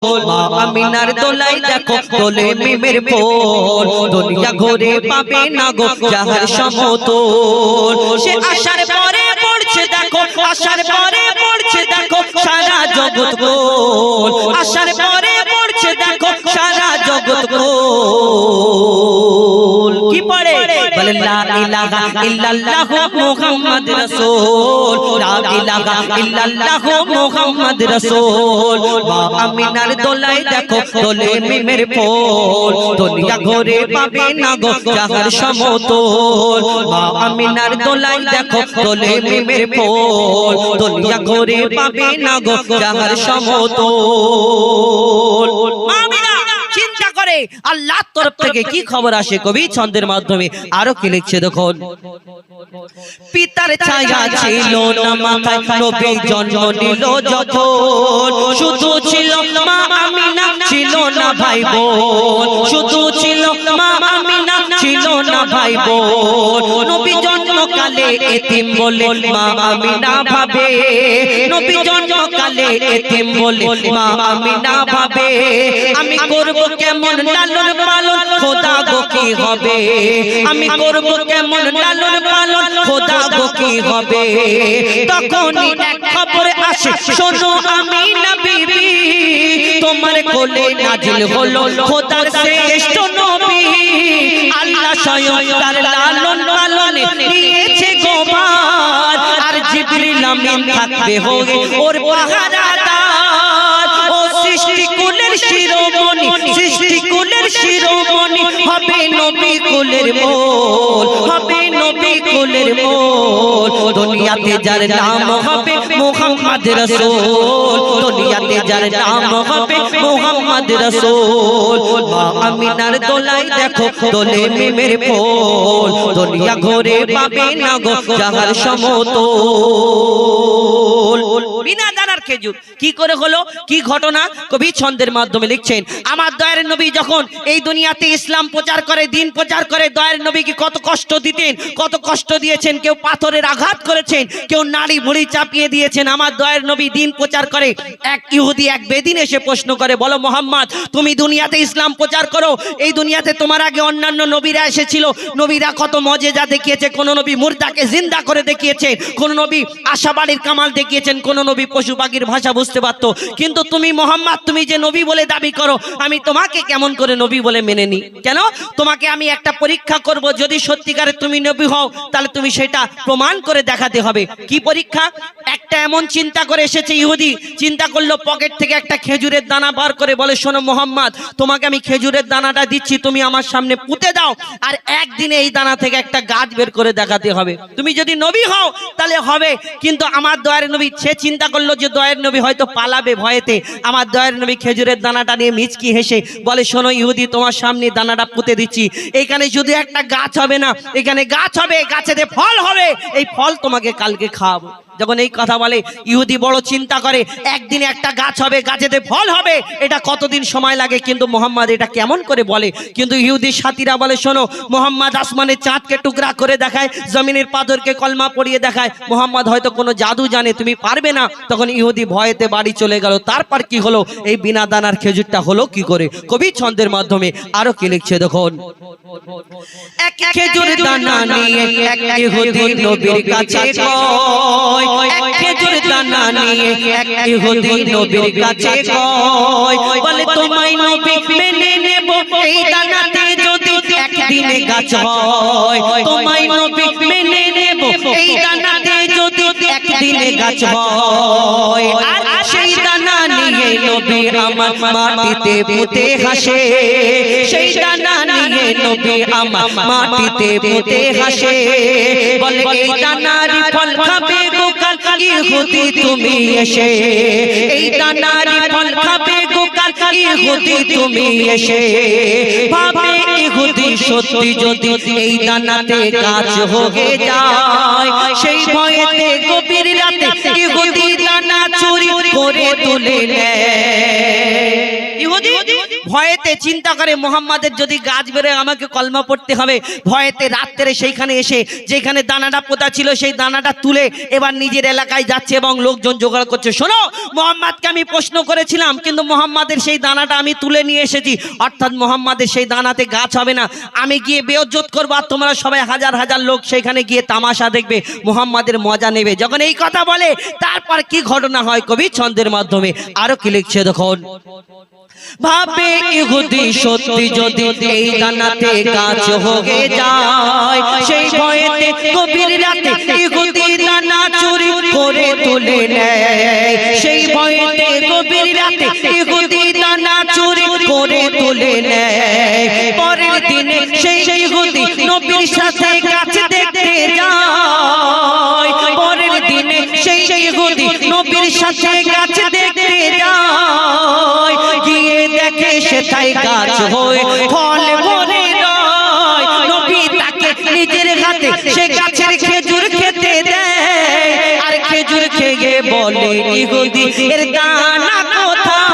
মা আমিনার দোলাই দেখো দোলে মিমের ফুল দুনিয়া ঘুরে পাবে না গো যাহার সমতল সে আসার পরে পড়ছে দেখো আসার পরে পড়ছে দেখো সারা জগৎ গোল আসার পরে পড়ছে দেখো সারা জগৎ গোল কি পড়ে বলে লা ইলাহা ইল্লাল্লাহু মুহাম্মদ রাসূল লা ইলাহা ইল্লাল্লাহু মুহাম্মদ রাসূল মা আমিনার দোলাই দেখো দোলে মিমের ফুল দুনিয়া ঘুরে পাবে না গো যাহার সমতল মা আমিনার দোলাই দেখো দোলে মিমের ফুল দুনিয়া ঘুরে পাবে না গো যাহার সমতল আমিনা চিন্তা করে আল্লাহর তরফ থেকে কি খবর আসে কবি ছন্দের মাধ্যমে আরো কি লিখছে দেখুন পিতার ছায়া ছিল না মাথায় নবী জন্ম নিল যখন শুধু ছিল মা আমিনা ছিল না ভাই বোন শুধু ছিল মা আমিনা ছিল না ভাই বোন নবী জন্মকালে এতিম বলে মা আমিনা ভাবে নবী জন্মকালে এতিম বলে মা আমিনা ভাবে আমি করব কেমন লালন পালন খোদা গো কি হবে আমি করব কেমন লালন পালন খোদা গো কি হবে তখনই এক খবর আসে শোনো আমিনা বিবি তোমার কোলে নাজিল হলো খোদার শ্রেষ্ঠ নবী আল্লাহ স্বয়ং তার লালন পালনে নিয়েছে গোবার আর জিবরিল আমিন থাকবে হয়ে ওর পাহারাদার ও সৃষ্টিকুলের শিরোমণি সৃষ্টিকুলের শিরোমণি হবে নবী কুলের মোল হবে নবী কুলের মোল দুনিয়াতে যার নাম হবে মুহাম্মদ রাসূল দুনিয়াতে যার নাম হবে মুহাম্মদ রাসূল মা আমিনার দোলাই দেখো দোলে মিমের ফুল দুনিয়া ঘুরে পাবে না গো যাহার সমতল বিনা দানার খেজুর কি করে হলো কি ঘটনা কবি ছন্দের মাধ্যমে লিখছেন আমার দয়ার নবী যখন এই দুনিয়াতে ইসলাম প্রচার করে দিন প্রচার করে দয়ার নবীকে কত কষ্ট দিতেন কত কষ্ট দিয়েছেন কেউ পাথরের আঘাত করেছেন কেউ নাড়ি ভুড়ি চাপিয়ে দিয়েছেন আমার দয়ার নবী দিন প্রচার করে এক ইহুদি এক বেদিন এসে প্রশ্ন করে বলো মোহাম্মদ তুমি দুনিয়াতে ইসলাম প্রচার করো এই দুনিয়াতে তোমার আগে অন্যান্য নবীরা এসেছিল নবীরা কত মজেজা দেখিয়েছে কোন নবী মুর্দাকে জিন্দা করে দেখিয়েছে কোন নবী আশাবাড়ির কামাল দেখিয়েছেন কোন নবী পশু পাখির ভাষা বুঝতে পারতো কিন্তু তুমি মোহাম্মদ তুমি যে নবী বলে দাবি করো আমি তোমাকে কেমন করে নবী বলে মেনে নি কেন তোমাকে আমি একটা পরীক্ষা করব যদি সত্যিকারে তুমি নবী হও তাহলে তুমি সেটা প্রমাণ করে দেখাতে হবে কি পরীক্ষা একটা এমন চিন্তা করে এসেছে ইহুদি চিন্তা করলো পকেট থেকে একটা খেজুরের দানা বার করে বলে শোনো মোহাম্মদ তোমাকে আমি খেজুরের দানাটা দিচ্ছি তুমি আমার সামনে পুঁতে দাও আর একদিনে এই দানা থেকে একটা গাছ বের করে দেখাতে হবে তুমি যদি নবী হও তাহলে হবে কিন্তু আমার দয়ার নবী সে চিন্তা করলো যে দয়ার নবী হয়তো পালাবে ভয়েতে আমার দয়ার নবী খেজুরের দানাটা নিয়ে মিচকি হেসে বলে শোনো ইহুদি তোমার সামনে দানাটা পুঁতে দিচ্ছি এখানে শুধু একটা গাছ হবে না এখানে গাছ হবে গাছেতে ফল হবে এই ফল তোমাকে কালকে খাওয়াবো যখন এই কথা বলে ইহুদি বড় চিন্তা করে একদিনে একটা গাছ হবে গাছেতে ফল হবে এটা কতদিন সময় লাগে কিন্তু মোহাম্মদ এটা কেমন করে বলে কিন্তু ইহুদির সাথীরা বলে শোনো মোহাম্মদ আসমানের চাঁদকে টুকরা করে দেখায় জমিনের পাথরকে কলমা পড়িয়ে দেখায় মোহাম্মদ হয়তো কোনো জাদু জানে তুমি পারবে না তখন ইহুদি ভয়েতে বাড়ি চলে গেল তারপর কি হলো এই বিনা দানার খেজুরটা হলো কি করে কবি ছন্দের মাধ্যমে আরো কি লিখছে দেখুন এক খেজুর দানা নিয়ে এক ইহুদি নবীর কাছে কয় এক খেজুর দানা নিয়ে এক ইহুদি নবীর কাছে কয় বলে তোমায় নবী মেনে নেব এই দানাতে যদি একদিনে গাছ হয় তোমায় নবী মেনে নেব এই দানাতে যদি একদিনে গাছ হয় আর সেই দানা নিয়ে নবী আমার মাটিতে পুঁতে হাসে সেই দানা নিয়ে নবী আমার মাটিতে পুঁতে হাসে বলে এই দানার ফল খাবে গো কাল ইহুদি তুমি এসে এই দানার ফল খাবে গো কাল ইহুদি তুমি এসে ভাবে ইহুদি সত্যি যদি এই দানাতে গাছ হয়ে যায় সেই ভয়েতে গভীর রাতে ইহুদি দানা চুরি করে তুলে নেয় ইহুদি ভয়েতে চিন্তা করে মোহাম্মদের যদি গাছ বেরোয় আমাকে কলমা পড়তে হবে, ভয়েতে রাত্রে সেইখানে এসে যেখানে দানাটা পোতা ছিল সেই দানাটা তুলে এবার নিজের এলাকায় যাচ্ছে এবং লোকজন জোগাড় করছে। শোনো, মোহাম্মদকে আমি প্রশ্ন করেছিলাম কিন্তু মোহাম্মদের সেই দানাটা আমি তুলে নিয়ে এসেছি, অর্থাৎ মোহাম্মদের সেই দানাতে গাছ হবে না, আমি গিয়ে বেইজ্জত করবো আর তোমরা সবাই হাজার হাজার লোক সেখানে গিয়ে তামাশা দেখবে, মোহাম্মদের মজা নেবে। যখন এই কথা বলে তারপর কি ঘটনা হয় কবি ছন্দের মাধ্যমে আরো কি লিখছে দেখুন। ভাবে ইহুদি সত্যি যদি এই দানাতে গাছ হয়ে যায়, সেই ভয়েতে গভীর রাতে ইহুদি দানা চুরি করে তুলে নেয়, সেই ভয়েতে গভীর রাতে ইহুদি দানা চুরি করে তুলে নেয়। পরের দিনে সেই ইহুদি নবীর সাথে গাছ দেখতে যায়, পরের দিনে সেই ইহুদি নবীর সাথে গাছ দেখতে যায়, গিয়ে দেখে সেটাই গাছ হয়ে ফল ভরে রয়। নবী তাকে নিজের হাতে সে গাছের খেজুর খেতে দেয়, আর খেজুর খেয়ে বলে ইহুদি এর দানা কোথায়।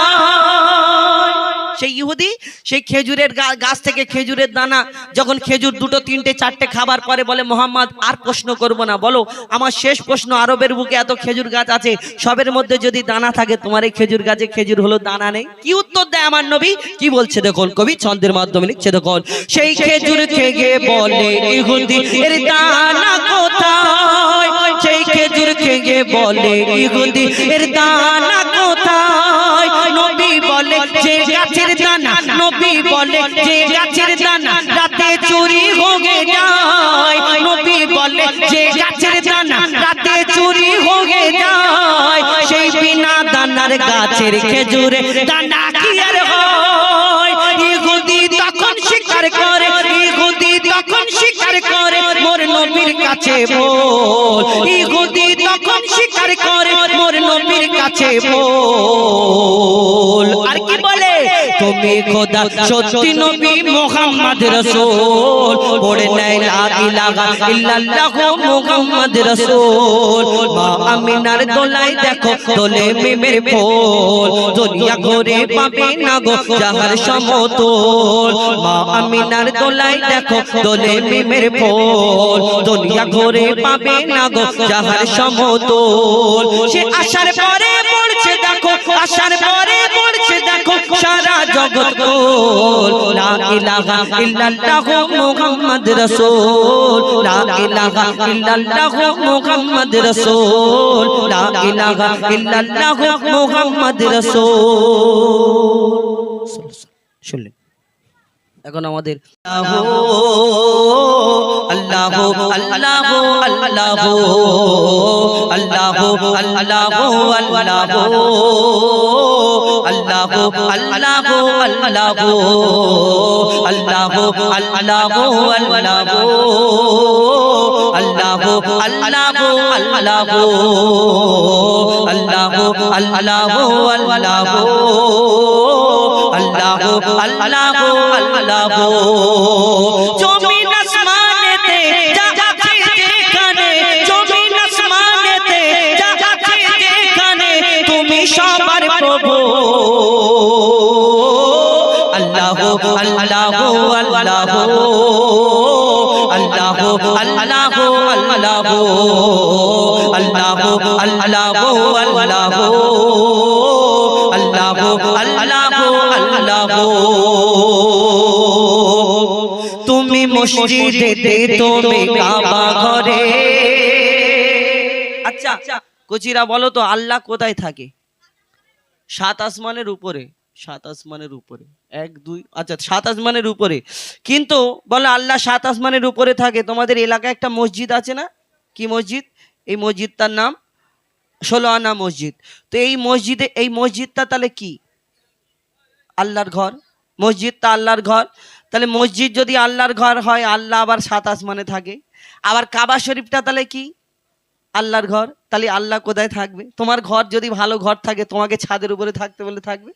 সেই ইহুদি সেই খেজুরের গাছ থেকে খেজুরের দানা যখন খেজুর দুটো তিনটে চারটে খাবার পরে বলে মোহাম্মদ আর প্রশ্ন করব না, বলো আমার শেষ প্রশ্ন, আরবের বুকে এত খেজুর গাছ আছে সবের মধ্যে যদি দানা থাকে তোমার এই খেজুর গাছে খেজুর হলো দানা নেই, কি উত্তর দেয় আমার নবী? কি বলছে দেখুন, কবি ছন্দের মাধ্যমে লিখছে দেখুন। সেই খেজুর খেয়ে বলে ইহুদি এর দানা কোথায়, সেই খেজুর খেয়ে বলে ইহুদি এর দানা কোথায়। নবী বলে যে গাছের দানা, নবী বলে যে গাছের দানা রাতে চুরি হয়ে যায়, নবী বলে যে গাছের দানা রাতে চুরি হয়ে যায়, সেই বিনা দানার গাছের খেজুরে দানা কি আর হয়। ইহুদি তখন স্বীকার করে, ইহুদি তখন স্বীকার করে মোর নবীর কাছে বল, ইহুদি তখন স্বীকার করে মোর নবীর কাছে বল। আর কি বলে, তুমি খোদা সত্যি নবী মুহাম্মদ রাসূল, পড়ে নাই লা ইলাহা ইল্লাল্লাহ মুহাম্মদ রাসূল। মা আমিনার দোলায় দেখো দোলে মিমের ফুল, দুনিয়া ঘুরে পাবে না গো যাহার সমতল। মা আমিনার দোলায় দেখো দোলে মিমের ফুল, দুনিয়া ঘুরে পাবে না গো যাহার সমতল। সে আসার পরে পড়ছে দেখো, আসার পরে পড়ছে দেখো সারা জগৎ কোল। লা ইলাহা ইল্লাল্লাহ মুহাম্মদ রাসূল, লা ইলাহা ইল্লাল্লাহ মুহাম্মদ রাসূল, লা ইলাহা ইল্লাল্লাহ মুহাম্মদ রাসূল। শুনলেন? এখন আমাদের আল্লাহু আল্লাহু আল্লাহু আল্লাহু আল্লাহু আল্লাহু আল্লাহু আল্লাহু আল্লাহু আল্লাহু আল্লাহু আল্লাহু আল্লাহু আল্লাহু আল্লাহু আল্লাহু আল্লাহু আল্লাহু। জমিন আসমানেতে যা আছে যেখানে, জমিন আসমানেতে যা আছে যেখানে, তুমি সবার প্রভু। আল্লাহু আল্লাহু আল্লাহু আল্লাহু আল্লাহু আল্লাহু আল্লাহু আল্লাহু আল্লাহু আল্লাহু আল্লাহু। তুমি মসজিদে তুমি কাবা ঘরে। আচ্ছা কোচিরা বলো তো আল্লাহ কোথায় থাকে? সাত আসমানের উপরে, সাত আসমানের উপরে, এক দুই, আচ্ছা সাত আসমানের উপরে। কিন্তু বলো আল্লাহ সাত আসমানের উপরে থাকে, তোমাদের এলাকায় একটা মসজিদ আছে না? কি মসজিদ? এই মসজিদটার নাম 16 আনা মসজিদ। তো এই মসজিদে, এই মসজিদটা তাহলে কি? আল্লাহর ঘর। মসজিদটা আল্লাহর ঘর, তাহলে মসজিদ যদি আল্লাহর ঘর হয়, আল্লাহ আবার সাত আসমানে থাকে। আবার কাবা শরীফটা তাহলে কি? আল্লাহর ঘর। তাহলে আল্লাহ কোথায় থাকবে? তোমার ঘর যদি ভালো ঘর থাকে তোমাকে ছাদের উপরে থাকতে বলে থাকবে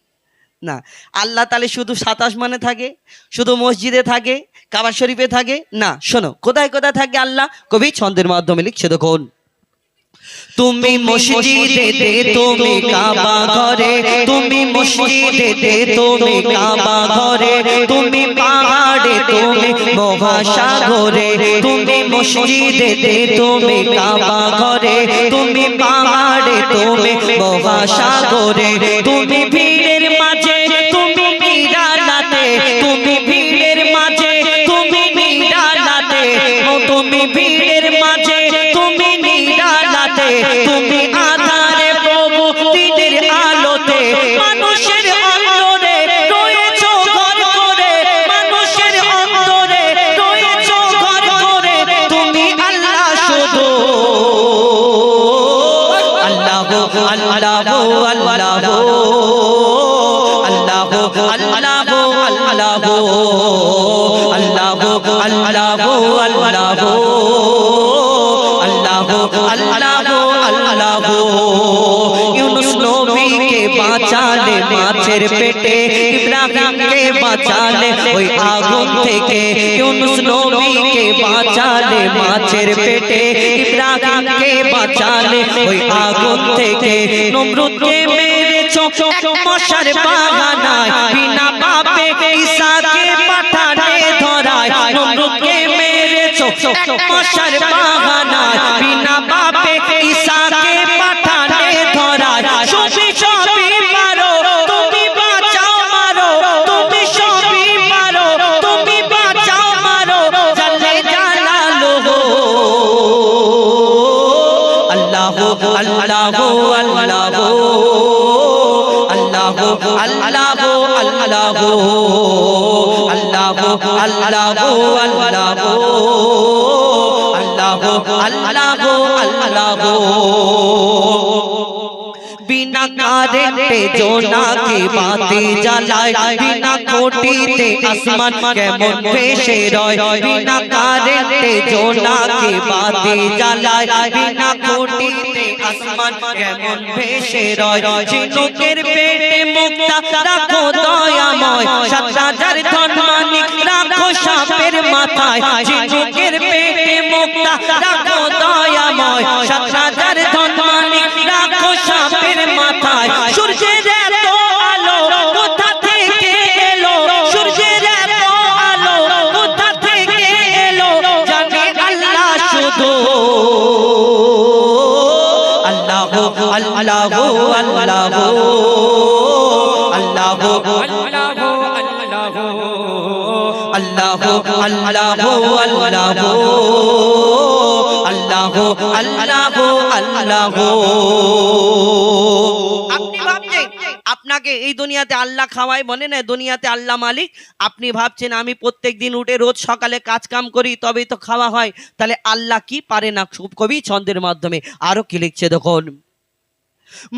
না। আল্লাহ তাহলে শুধু সাত আসমানে থাকে, শুধু মসজিদে থাকে, কাবা শরীফে থাকে না। শোনো কোথায় কোথায় থাকে আল্লাহ, কবি ছন্দের মাধ্যমে লিখছে দেখুন। তুমি মসজিদে তুমি কাবা ঘরে, তুমি মসজিদে তুমি কাবা ঘরে, তুমি পাহাড়ে তুমি মহাসাগরে, তুমি মসজিদে তুমি কাবা ঘরে, তুমি পাহাড়ে তুমি মহাসাগরে, তুমি ভিড়ের মাঝে তুমি নিরালাতে, তুমি ভিড়ের মাঝে তুমি নিরালাতে, তুমি ভিড়ের মাঝে তুমি নিরালাতে, তুমি আধারে প্রভু দিনের আলোতে, মানুষের অন্তরে রয়েছো ঘর করে, মানুষের অন্তরে রয়েছো ঘর করে, তুমি আল্লাহ শুধু আল্লাহ আল্লাহ আল্লাহ আল্লাহ আল্লাহ আল্লাহ আল্লাহ ইউনুস নবীকে বাঁচালে মাছের পেটে, ইব্রাহিমকে বাঁচালে ওই আগুন থেকে, ইউনুস নবীকে বাঁচালে মাছের পেটে, ইব্রাহিমকে বাঁচালে ওই আগুন থেকে, নমরুদকে মেরেছো এক মশার বাগানায়, বিনা পাপে ঈসাকে পাঠানে ধরায়, নমরুদকে মেরেছো এক মশার বাগানায়, বিনা পাপে ঈসাকে পাঠানে ধরায়, সবই সবই পারো তুমি বাঁচাও মারো, তুমি সবই পারো তুমি বাঁচাও মারো, জাল্লে জালালুহু আল্লাহ আল্লাহ আল্লাহ আল্লাহ আল্লাহ আল্লাহ আল্লাহ আল্লাহ আল্লাহ बिना कारेंटे जोना की बातें जलाए, बिना कोटीते आसमान केमन भेसे रय, बिना कारेंटे जोना की बातें जलाए, बिना कोटीते आसमान केमन भेसे रय, झिनुकेर पेटे मुक्ता राखो दयामय, ৭০০০ धन मानिक राखो सापेर माथाय, झिनुकेर पेटे मुक्ता राखो दयामय, ৭০০০ धन मानिक राखो सापेर মাথায়, সূর্যের এত আলো কোথা থেকে এলো, সূর্যের এত আলো কোথা থেকে এলো, জানে আল্লাহ শুধু আল্লাহ আল্লাহ আল্লাহ আল্লাহ আল্লাহ আল্লাহ আল্লাহ। আপনি ভাবছেন আপনাকে এই দুনিয়াতে আল্লাহ খাওয়ায়, বলে না দুনিয়াতে আল্লাহ মালিক, আপনি ভাবছেন আমি প্রত্যেকদিন উঠে রোজ সকালে কাজ কাম করি তবেই তো খাওয়া হয়, তাহলে আল্লাহ কি পারে না? কবি ছন্দের মাধ্যমে আরো কি লিখছে দেখুন,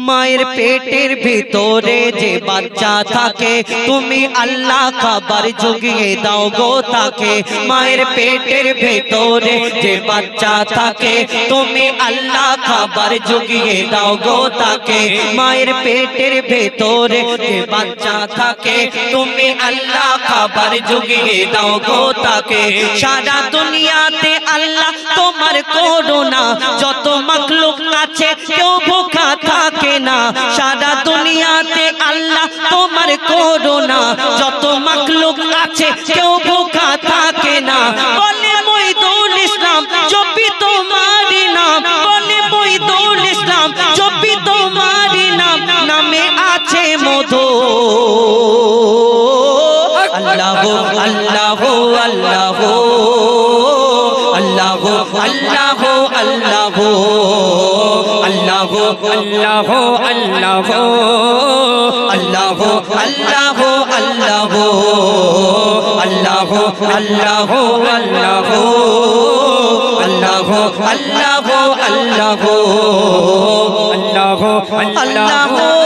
মায়ের পেটের ভিতরে যে বাচ্চা থাকে তুমি আল্লাহ খাবার জুগিয়ে দাও গো তাকে, মায়ের পেটের ভিতরে যে বাচ্চা থাকে তুমি আল্লাহ খাবার জুগিয়ে দাও গো তাকে, মায়ের পেটের ভিতরে যে বাচ্চা থাকে তুমি আল্লাহ খাবার জুগিয়ে দাও গো তাকে, সারা দুনিয়াতে আল্লাহ তোমার করুণা, যত মাখলুক আছে কেউ ভুখা থাকে না, সারা দুনিয়াতে আল্লাহ তোমার করুণা, যত মাখলুক আছে কেউ ভুখা থাকে না, বলে মঈদুল ইসলাম জপি তোমারি নাম, বলে মঈদুল ইসলাম জপি তোমারি নাম, নামে আছে মধু আল্লাহ আল্লাহ আল্লাহ আল্লাহ আল্লাহ আল্লাহ আল্লাহ আল্লাহ আল্লাহ আল্লাহ আল্লাহ আল্লাহ আল্লাহ আল্লাহ আল্লাহ আল্লাহ আল্লাহ আল্লাহ আল্লাহ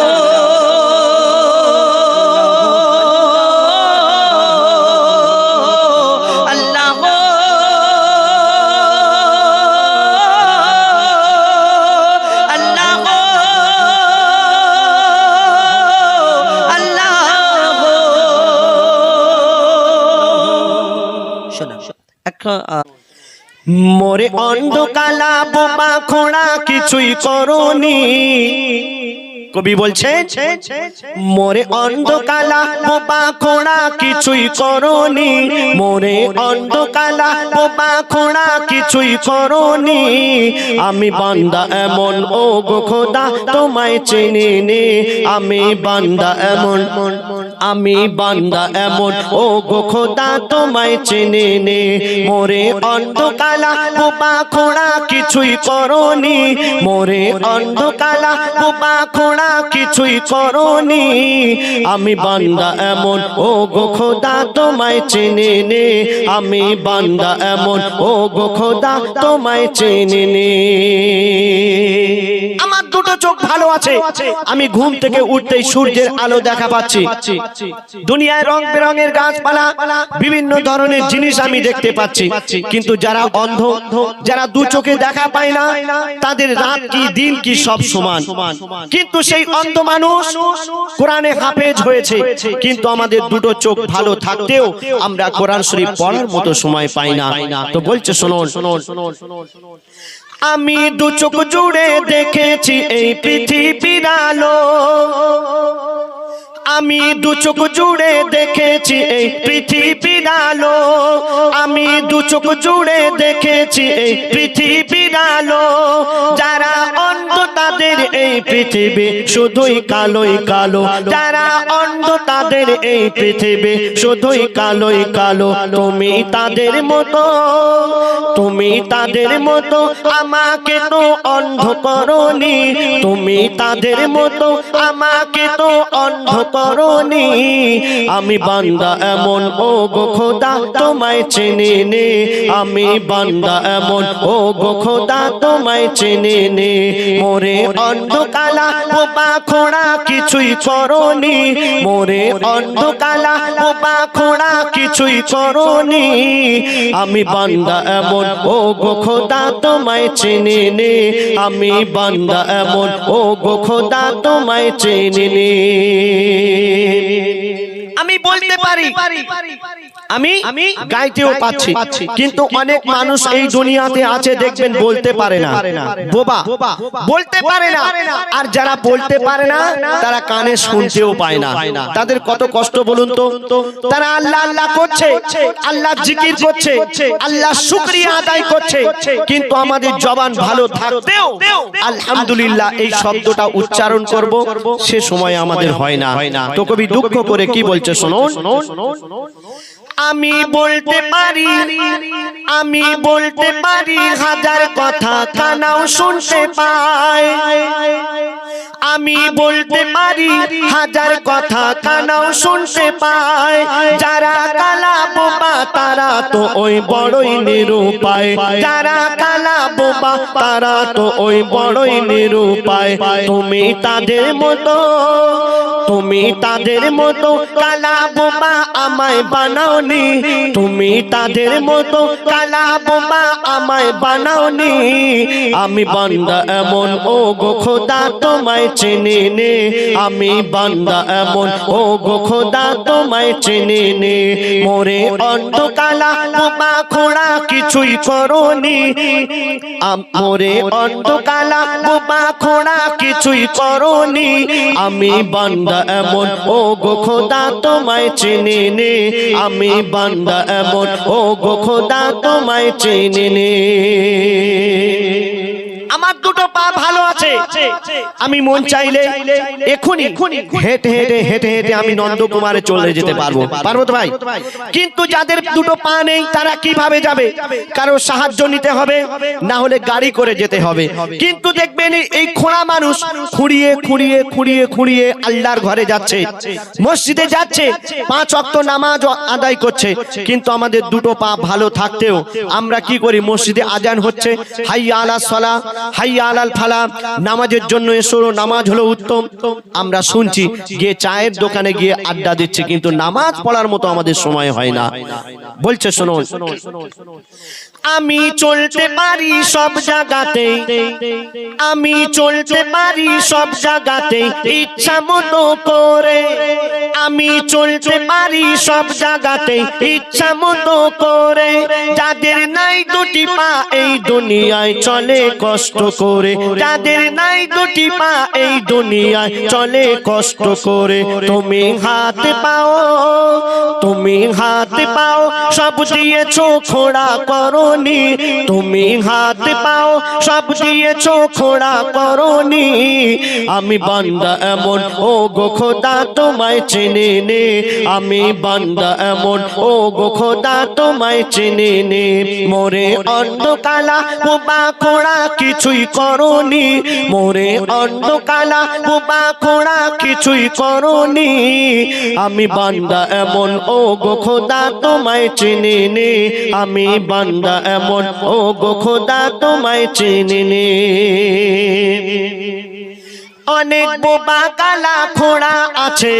মোরে অন্ধ কালা বোবা খোড়া কিছুই করনি। কবি বলছেন মোরে অন্ধ কালা বোবা খোড়া কিছুই করনি, মোরে অন্ধ কালা বোবা খোড়া কিছুই করনি। আমি বান্দা এমন ও গো খোদা তোমায় চিনি নে, আমি বান্দা এমন, আমি বান্দা এমন ও গো খোদা তোমায় চিনি নে। মোরে অন্ধ কালা বোবা খোড়া কিছুই করনি, মোরে অন্ধ কালা বোবা খোড়া কিছুই করনি। আমি বান্দা এমন ও গো খোদা তোমায় চিনি নে, আমি বান্দা এমন ও গো খোদা তোমায় চিনি নে। আমার দুটো চোখ ভালো আছে, আমি ঘুম থেকে উঠতেই সূর্যের আলো দেখা পাচ্ছি। দুনিয়ায় রং বেরঙের গাছপালা, বিভিন্ন ধরনের জিনিস আমি দেখতে পাচ্ছি। কিন্তু যারা অন্ধ, যারা দু চোখে দেখা পায় না, তাদের রাত কি দিন কি সব সমান। কিন্তু সেই অন্ধ মানুষ কোরআনে হাফেজ হয়েছে, কিন্তু আমাদের দুটো চোখ ভালো থাকতেও আমরা কোরআন শরীফ পড়ার মতো সময় পাই না। তো বলছে শুনুন, আমি দু চোখ জুড়ে দেখেছি এই পৃথিবীর আলো, আমি দু চোখ জুড়ে দেখেছি এই পৃথিবীর আলো, আমি দু চোখ জুড়ে দেখেছি এই পৃথিবীর আলো। যারা অন্ধ তাদের এই পৃথিবী শুধুই কালোই কালো, যারা অন্ধ তাদের এই পৃথিবী শুধুই কালোই কালো। তুমি তাদের মতো, তুমি তাদের মতো আমাকে তো অন্ধ করনি, তুমি তাদের মতো আমাকে তো অন্ধ করনি। আমি বান্দা এমন ও গো খোদা তোমায় চিনি নে, আমি বান্দা এমন ও গো খোদা তোমায় চিনি নে। মোরে অন্ধ কালা বোবা খোড়া কিছুই করনি, মোরে অন্ধ কালা বোবা খোড়া কিছুই করনি। আমি বান্দা এমন ও গো খোদা তোমায় চিনি নে, আমি বান্দা এমন ও গো খোদা তোমায় চিনি নে। আমি বলতে পারি, আমি গাইতেও পাচ্ছি, কিন্তু অনেক মানুষ এই দুনিয়াতে আছে দেখবেন বলতে পারে না, বোবা, বলতে পারে না। আর যারা বলতে পারে না তারা কানে শুনতেও পায় না। তাদের কত কষ্ট বলুন তো। তারা আল্লাহ আল্লাহ করছে, আল্লাহ জিকির করছে, আল্লাহ শুকরিয়া আদায় করছে, কিন্তু আমাদের জবান ভালো থাকতেও আলহামদুলিল্লাহ এই শব্দটা উচ্চারণ করব সে সময় আমাদের হয় না। তো কবি দুঃখ করে কি বলছে শুনুন, আমি বলতে পারি, আমি বলতে পারি হাজার কথা কানাও শুনতে পায়, আমি বলতে পারি হাজার কথা কানাও শুনতে পায়। যারা কালা বোবা তারা তো ওই বড়ই নিরুপায়, যারা কালা বোবা তারা তো ওই বড়ই নিরুপায়। তুমি তাদের মতো, তুমি তাদের মতো কালা বোবা আমায় বানাওনি, তুমি তাদের মতো কালা বোবা আমায় বানাওনি। আমি বান্দা এমন ও গো খোদা তোমায় চিনি নে, আমি বান্দা এমন ও গো খোদা তোমায় চিনি নে। মোরে অন্ধ কালা বোবা খোড়া কিছুই করনি, মোরে অন্ধ কালা বোবা খোড়া কিছুই করনি। আমি বান্দা এমন ও গো খোদা তোমায় চিনি নে, আমি বান্দা এমন ও গো খোদা তোমায় চিনি নে। আমার দুটো পা ভালো আছে, আমি মন চাইলে এখনই হেঁটে হেঁটে হেঁটে হেঁটে আমি নন্দকুমারে চলে যেতে পারবো, পারবো তো ভাই? কিন্তু যাদের দুটো পা নেই তারা কিভাবে যাবে? কারো সাহায্য নিতে হবে, না হলে গাড়ি করে যেতে হবে। কিন্তু দেখবেন এই খোঁড়া মানুষ খুঁড়িয়ে খুঁড়িয়ে খুঁড়িয়ে খুঁড়িয়ে আল্লাহর ঘরে যাচ্ছে, মসজিদে যাচ্ছে, 5 ওয়াক্ত নামাজ আদায় করছে। কিন্তু আমাদের দুটো পা ভালো থাকতেও আমরা কি করি? মসজিদে আজান হচ্ছে, হাইয়া আলাস সালাহ, হাইয়া আলাল ফালাহ, নামাজের জন্য এসো, নামাজ হলো উত্তম। আমরা শুনছি গিয়ে চায়ের দোকানে গিয়ে আড্ডা দিচ্ছে, কিন্তু নামাজ পড়ার মতো আমাদের সময় হয় না। বলছে শুনুন, আমি চলতে পারি সব জায়গাতে, আমি চলতে পারি সব জায়গাতে ইচ্ছা মতো করে, আমি চলতে পারি সব জায়গাতে ইচ্ছা মতো করে। যাদের নাই দুটি পা এই দুনিয়ায় চলে কষ্ট করে, যাদের নাই দুটি পা এই দুনিয়ায় চলে কষ্ট করে। তুমি হাত পাও, তুমি হাত পাও সব দিয়েছো খোড়া করনি, তুমি হাত পাও সব দিয়েছো খোড়া করনি। আমি বান্দা এমন ও গো খোদা তোমায় চেনে নে, আমি বান্দা এমন ও গো খোদা তোমায় চেনে নে। মোরে অন্ধকালা বোবা খোড়া কিছুই করনি, মোরে অন্ধকালা বোবা খোড়া কিছুই করনি। আমি বান্দা এমন ও গো খোদা তোমায় চেনে নে, আমি বান্দা এমন ও গো খোদা তোমায় চেনে নে। অনেক বোবা কালা খোড়া আছে,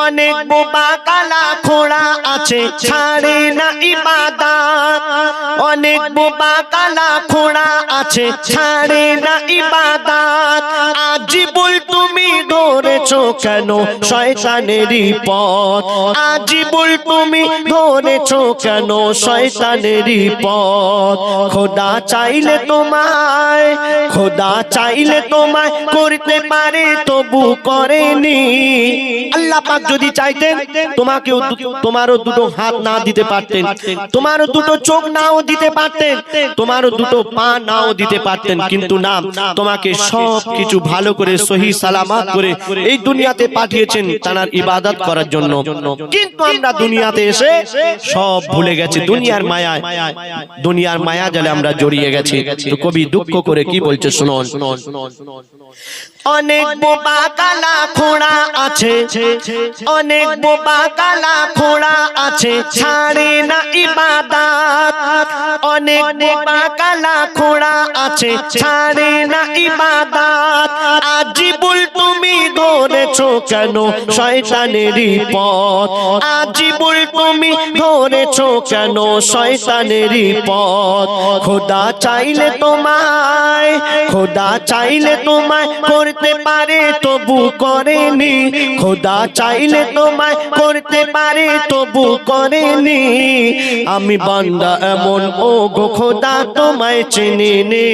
অনেক বোবা কালা খোড়া আছে ছাড়ে না ইবাদত, অনেক বোবা কালা খোড়া আছে ছাড়ে না ইবাদত। আজিবুল তুমি ধরেছো কেন শয়তানেরই পথ, আজিবুল তুমি ধরেছো কেন শয়তানেরই পথ। খোদা চাইলে তোমায়, খোদা চাইলে তোমায় করতে পারে তবু করেনি। আল্লাহ পাক যদি চাইতেন তোমাকেও, তোমারও দুটো হাত না দিতে পারতেন, তোমারও দুটো চোখ নাও দিতে পারতেন, তোমারও দুটো পা নাও দিতে পারতেন, কিন্তু না, তোমাকে সব কিছু ভালো করে সহি সালামত করে এই দুনিয়াতে পাঠিয়েছেন তার ইবাদত করার জন্য। কিন্তু আমরা দুনিয়াতে এসে সব ভুলে গেছি, দুনিয়ার মায়ায়, দুনিয়ার মায়া জালে আমরা জড়িয়ে গেছি। তো কবি দুঃখ করে কি বলছে শুনুন, অনেক বোবা কালা খোড়া আছে, অনেক বোবা কালা খোড়া আছে ছাড়ে না ইবাদত, অনেক বোবা কালা খোড়া আছে ছাড়ে না ইবাদত। আজিবুল তুমি ধরেছো কেন শয়তানেরই পথ, আজিবুল তুমি ধরেছো কেন শয়তানেরই পথ। খোদা চাইলে তোমায়, খোদা চাইলে তোমায় করতে পারে তবু করেনি, খোদা চাইলে তোমায় করতে পারে তবু করেনি। আমি বান্দা এমন ও গো খোদা তোমায় চেনে নে,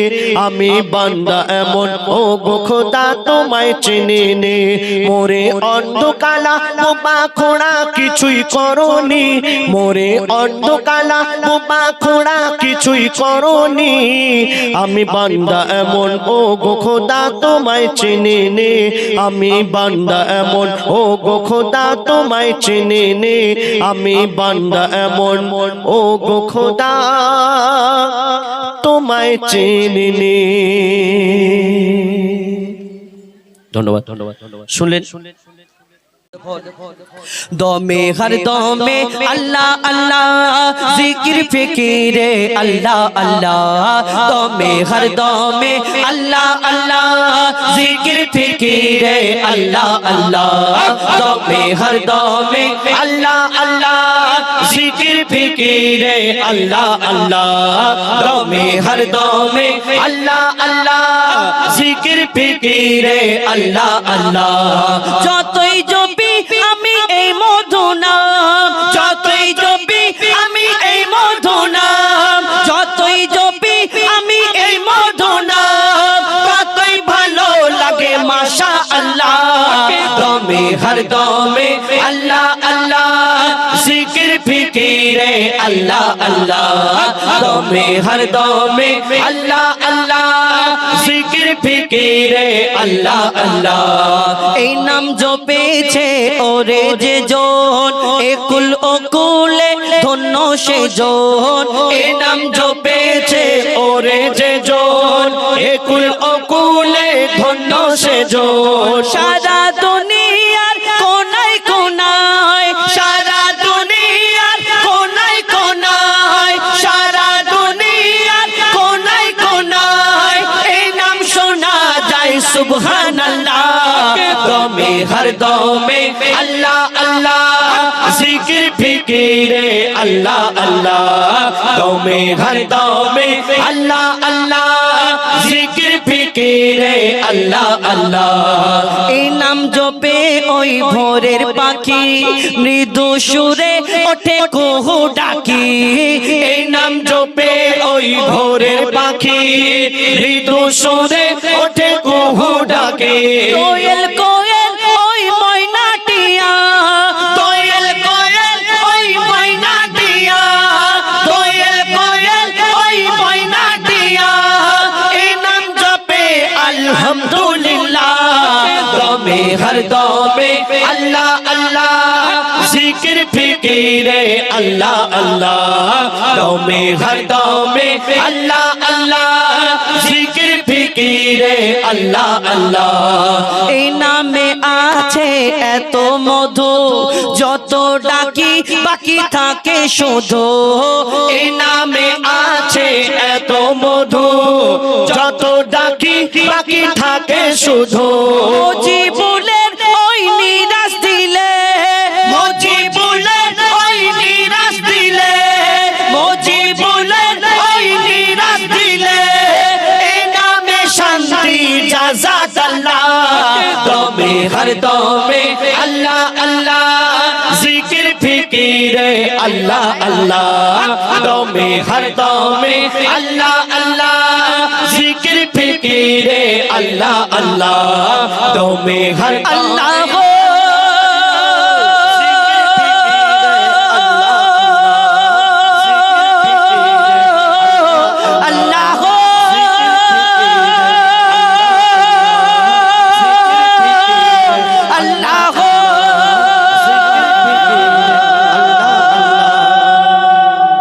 আমি বান্দা এমন ও গো খোদা তোমায় চেনে নে। মোরে অন্ধকালা বোবা খোড়া কিছুই করনি, মোরে অন্ধকালা বোবা খোড়া কিছুই করনি। আমি বান্দা এমন ও গো খোদা তোমায় চেনে নে, আমি বান্দা এমন ও গো খোদা তোমায় চেনে নে, আমি বান্দা এমন ও গো খোদা তোমায় চেনে নে। ধন্যবাদ, ধন্যবাদ, শুনলেন। দমে হর দমে আল্লাহ আল্লাহ জিকির ফিকিরে আল্লাহ আল্লাহ, দমে হর দমে আল্লাহ আল্লাহ জিকির ফিকিরে আল্লাহ আল্লাহ, দমে হর দমে আল্লাহ আল্লাহ জিকির ফিকিরে আল্লাহ আল্লাহ, দমে হর দমে আল্লাহ আল্লাহ জিকির ফিকিরে আল্লাহ আল্লাহ। যতই জপি আমি এই মধু নাম, যতই জপি আমি এই মধু নাম, যতই জপি আমি এই মধু নাম, ততই ভালো লাগে মাশাআল্লাহ। দমে হর দমে আল্লাহ আল্লাহ জিকির ফিকিরে আল্লাহ আল্লাহ, দমে হর দমে আল্লাহ আল্লাহ জিকির ফিকিরে আল্লাহ আল্লাহ। এই নাম জপেছে ওরে যে জন, একুল ওকুলে ধন্য সে জন, এই নাম জপেছে ওরে যে জন, একুল ওকুলে ধন্য সে জন। সারা দুনিয়ার কোনায় কোনায়, সারা দুনিয়ার কোনায় কোনায়, সারা দুনিয়ার কোনায় কোনায় এই নাম শোনা যায় दौमे अल्लाह अल्लाह जिक्र फिकीरे अल्लाह अल्लाह दौमे हर दौमे अल्लाह अल्लाह जिक्र फिकीरे अल्लाह अल्लाह এই নাম জপে ওই ভোরের পাখি মৃদু সুরে ওঠে কুহু ডাকি এই নাম জপে ওই ভোরের পাখি মৃদু সুরে ওঠে কুহু ডাকে কোয়েল কোয়েল ওই ময়নাটিয়া কোয়েল কোয়েল ওই ময়না দিয়া কোয়েল কোয়েল ওই ময়না দিয়া এই নাম জপে আলহামদুলিল্লাহ দমে হর দমে আল্লাহ আল্লাহ जिक्र फिकीरे अल्लाह अल्लाह दौमे हर दौमे अल्लाह अल्लाह जिक्र फिकीरे अल्लाह अल्लाह এই নামে আছে এত মধু যত ডাকি বাকি থাকে শুধু এই নামে আছে এত মধু যত ডাকি বাকি থাকে শুধু জীবনের ওই নিরাশ দিলে মুজিবুলের ওই নিরাশ দিলে মুজিবুলের ওই নিরাশ দিলে এই নামে শান্তি জাযাকাল্লাহ দমে হর দমে আল্লাহ আল্লাহ জিকির ফিকিরে আল্লাহ আল্লাহ দমে হর দমে আল্লাহ আল্লাহ জিকির ফিকিরে আল্লাহ আল্লাহ দমে হর আল্লাহ